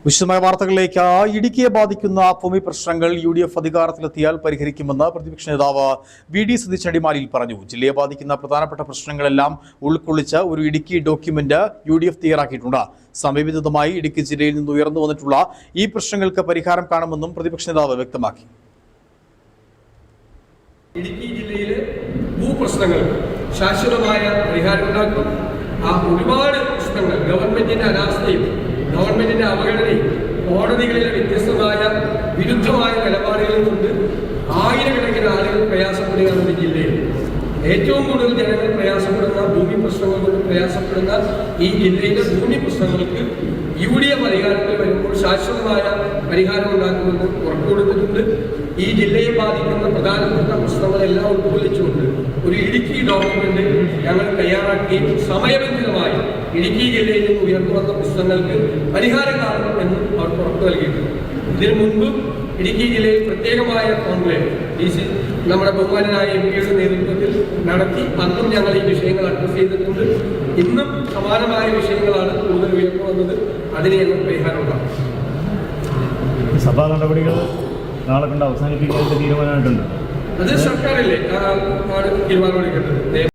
വിശദമായ വാർത്തകളിലേക്ക്. ഇടുക്കിയെ ബാധിക്കുന്ന ഭൂമി പ്രശ്നങ്ങൾ UDF അധികാരത്തിലെത്തിയാൽ പരിഹരിക്കുമെന്ന് പ്രതിപക്ഷ നേതാവ് VD സതീശൻ അടിമാലിയിൽ പറഞ്ഞു. ജില്ലയെ ബാധിക്കുന്ന പ്രധാനപ്പെട്ട പ്രശ്നങ്ങളെല്ലാം ഉൾക്കൊള്ളിച്ച് ഒരു ഇടുക്കി ഡോക്യുമെന്റ് UDF തയ്യാറാക്കിയിട്ടുണ്ട്. സമയബന്ധിതമായി ഇടുക്കി ജില്ലയിൽ നിന്ന് ഉയർന്നു വന്നിട്ടുള്ള ഈ പ്രശ്നങ്ങൾക്ക് പരിഹാരം കാണുമെന്നും പ്രതിപക്ഷ നേതാവ് വ്യക്തമാക്കി. ഇടുക്കി ജില്ലയിലെ ഭൂപ്രശ്നങ്ങൾ ശാശ്വതമായ പരിഹാരം ഉണ്ടാക്കും. ഒരുപാട് പ്രശ്നങ്ങൾ ഗവൺമെന്റിന്റെ അനാസ്ഥയും ഗവൺമെന്റിന്റെ അവഗണനയും കോടതികളിലെ വ്യത്യസ്തമായ വിരുദ്ധമായ നിലപാടുകളും കൊണ്ട് ആയിരക്കണക്കിന് ആളുകൾ പ്രയാസപ്പെടുകയാണ് ഈ ജില്ലയിൽ. ഏറ്റവും കൂടുതൽ ജനങ്ങൾ പ്രയാസപ്പെടുന്ന ഭൂമി പ്രശ്നങ്ങൾ കൊണ്ട് പ്രയാസപ്പെടുന്ന ഈ ജില്ലയിലെ ഭൂമി പ്രശ്നങ്ങൾക്ക് UDF അധികാരത്തിൽ വരുമ്പോൾ ശാശ്വതമായ പരിഹാരം ഉണ്ടാക്കുമെന്ന് ഉറപ്പുകൊടുത്തിട്ടുണ്ട്. ഈ ജില്ലയെ ബാധിക്കുന്ന പ്രധാനപ്പെട്ട പ്രശ്നങ്ങളെല്ലാം ഉൾക്കൊള്ളിച്ചുകൊണ്ട് ഒരു ഇടുക്കി ഡോക്യുമെന്റ് ഞങ്ങൾ തയ്യാറാക്കുകയും സമയബന്ധിതമായി ഇടുക്കി ജില്ലയിൽ നിന്ന് ഉയർന്നു വന്ന പ്രശ്നങ്ങൾക്ക് പരിഹാരം കാണും എന്ന് അവർക്ക് ഉറപ്പ് നൽകിയിട്ടുണ്ട്. ഇതിനു മുൻപ് ഇടുക്കി ജില്ലയിൽ പ്രത്യേകമായ കോൺക്ലേവ് നമ്മുടെ ബഹുമാനായ MP-യുടെ നേതൃത്വത്തിൽ നടത്തി അന്നും ഞങ്ങൾ ഈ വിഷയങ്ങൾ അഡ്രസ് ചെയ്തിട്ടുണ്ട്. ഇന്നും സമാനമായ വിഷയങ്ങളാണ് കൂടുതൽ ഉയർന്നു വന്നത്. അതിന് ഞങ്ങൾ പരിഹാരം ഉണ്ടാകും. സഭാ നടപടികൾ നാളെ കണ്ട് അവസാനിപ്പിക്കാനുള്ള തീരുമാനമായിട്ടുണ്ട്. അത് സർക്കാരല്ലേ തീരുമാനമെടുക്കേണ്ടത്.